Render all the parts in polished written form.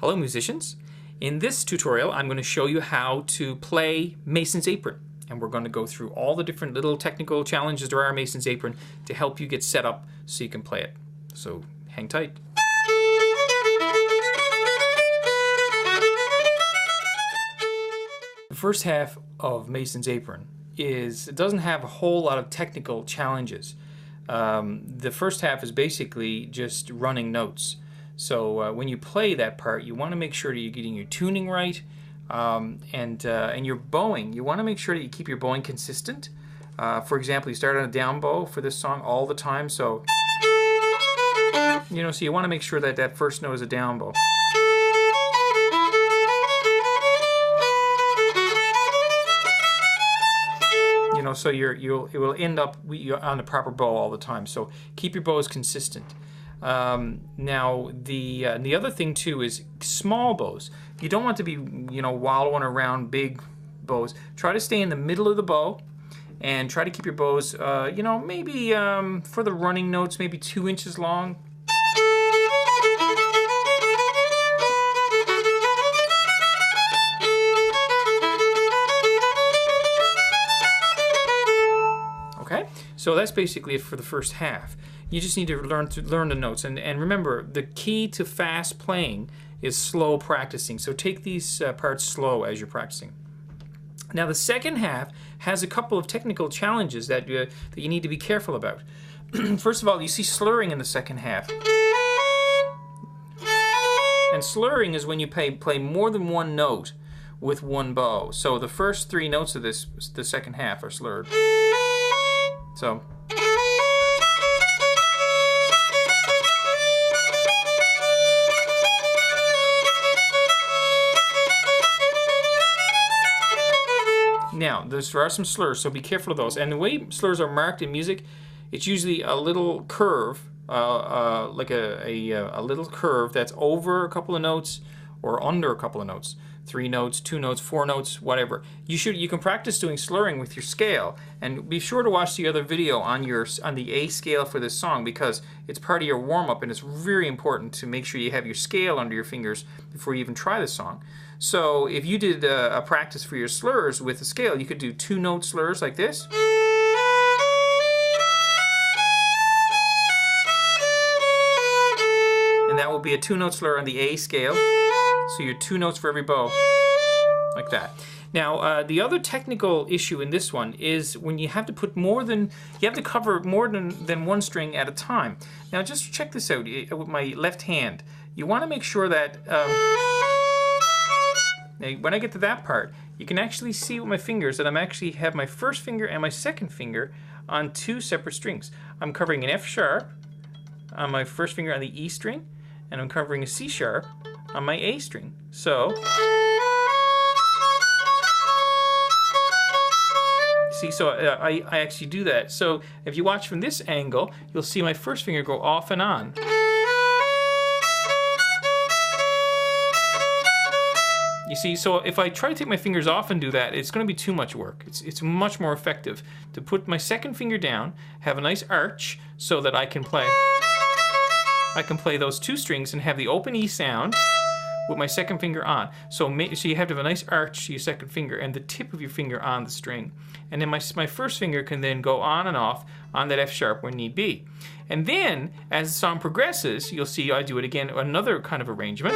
Hello musicians. In this tutorial I'm going to show you how to play Mason's Apron, and we're going to go through all the different little technical challenges there are in Mason's Apron to help you get set up so you can play it. So hang tight. The first half of Mason's Apron it doesn't have a whole lot of technical challenges. The first half is basically just running notes. So when you play that part, you want to make sure that you're getting your tuning right, and your bowing. You want to make sure that you keep your bowing consistent. For example, you start on a down bow for this song all the time, so so you want to make sure that that first note is a down bow. So it will end up you're on the proper bow all the time. So keep your bows consistent. Now the other thing too is small bows. You don't want to be wallowing around big bows. Try to stay in the middle of the bow, and try to keep your bows maybe for the running notes maybe 2 inches long. Okay, so that's basically it for the first half. You just need to learn the notes, and remember, the key to fast playing is slow practicing. So take these parts slow as you're practicing. Now the second half has a couple of technical challenges that you need to be careful about. First of all, you see slurring in the second half. And slurring is when you play more than one note with one bow. So the first 3 notes of the second half are slurred. So now there are some slurs, so be careful of those. And the way slurs are marked in music, it's usually a little curve, like a little curve that's over a couple of notes or under a couple of notes. 3 notes, 2 notes, 4 notes, whatever. You can practice doing slurring with your scale, and be sure to watch the other video on the A scale for this song, because it's part of your warm-up, and it's very important to make sure you have your scale under your fingers before you even try the song. So if you did a practice for your slurs with a scale, you could do 2-note slurs like this. And that will be a 2-note slur on the A scale. So you're 2 notes for every bow, like that. Now, the other technical issue in this one is when you have to cover more than one string at a time. Now, just check this out with my left hand. You want to make sure that when I get to that part, you can actually see with my fingers that I'm actually have my first finger and my second finger on 2 separate strings. I'm covering an F sharp on my first finger on the E string, and I'm covering a C sharp on my A string. So see, so I actually do that. So if you watch from this angle, you'll see my first finger go off and on. You see, so if I try to take my fingers off and do that, it's going to be too much work. It's much more effective to put my second finger down, have a nice arch, so that I can play those 2 strings and have the open E sound with my second finger on. So you have to have a nice arch to your second finger and the tip of your finger on the string. And then my first finger can then go on and off on that F sharp when need be. And then, as the song progresses, you'll see I do it again, another kind of arrangement.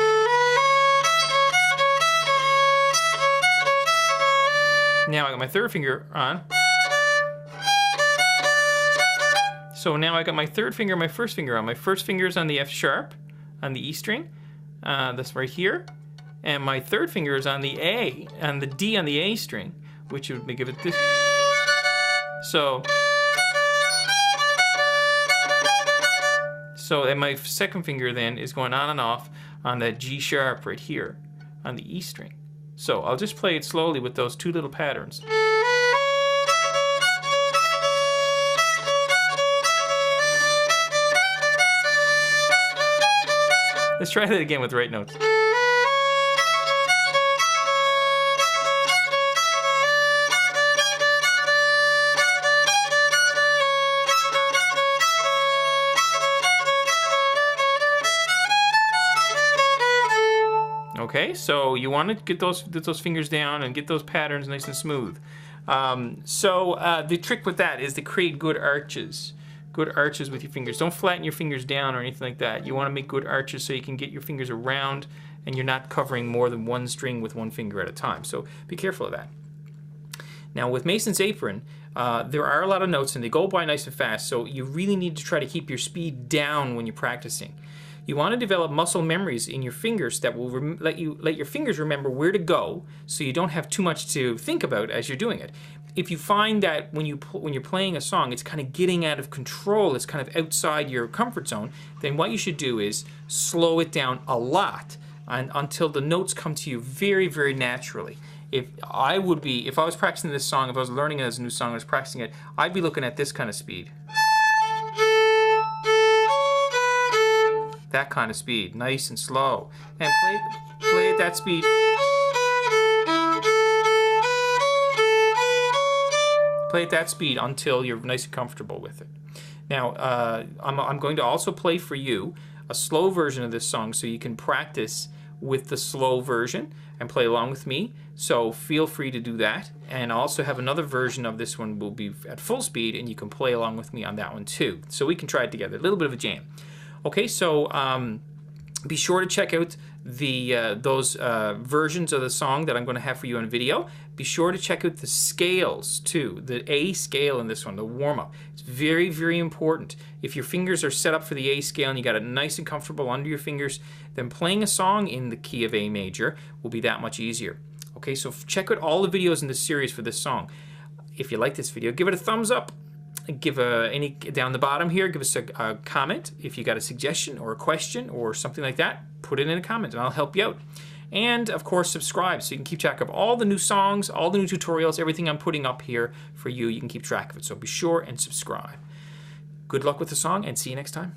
Now I got my third finger on. So now I got my third finger and my first finger on. My first finger is on the F sharp, on the E string. That's right here. And my third finger is on the A, and the D on the A string, which would give it this. So and my second finger then is going on and off on that G sharp right here on the E string. So I'll just play it slowly with those 2 little patterns. Let's try that again with the right notes. Okay, so you want to get those fingers down and get those patterns nice and smooth. The trick with that is to create good arches. Good arches with your fingers. Don't flatten your fingers down or anything like that. You want to make good arches so you can get your fingers around and you're not covering more than one string with one finger at a time. So be careful of that. Now with Mason's Apron, there are a lot of notes and they go by nice and fast, so you really need to try to keep your speed down when you're practicing. You want to develop muscle memories in your fingers that will let your fingers remember where to go, so you don't have too much to think about as you're doing it. If you find that when you're playing a song, it's kind of getting out of control, it's kind of outside your comfort zone, then what you should do is slow it down a lot until the notes come to you very, very naturally. If I was practicing this song, if I was learning it as a new song, I was practicing it, I'd be looking at this kind of speed. That kind of speed, nice and slow. And play at that speed. Play at that speed until you're nice and comfortable with it. Now, I'm going to also play for you a slow version of this song so you can practice with the slow version and play along with me. So feel free to do that. And I also have another version of this one will be at full speed and you can play along with me on that one too. So we can try it together, a little bit of a jam. Okay, so be sure to check out those versions of the song that I'm going to have for you on video. Be sure to check out the scales too, the A scale in this one, the warm-up. It's very, very important. If your fingers are set up for the A scale and you got it nice and comfortable under your fingers, then playing a song in the key of A major will be that much easier. Okay, so check out all the videos in this series for this song. If you like this video, give it a thumbs up. Give down the bottom here, give us a comment. If you got a suggestion or a question or something like that, put it in a comment and I'll help you out. And of course, subscribe so you can keep track of all the new songs, all the new tutorials, everything I'm putting up here for you. You can keep track of it. So be sure and subscribe. Good luck with the song and see you next time.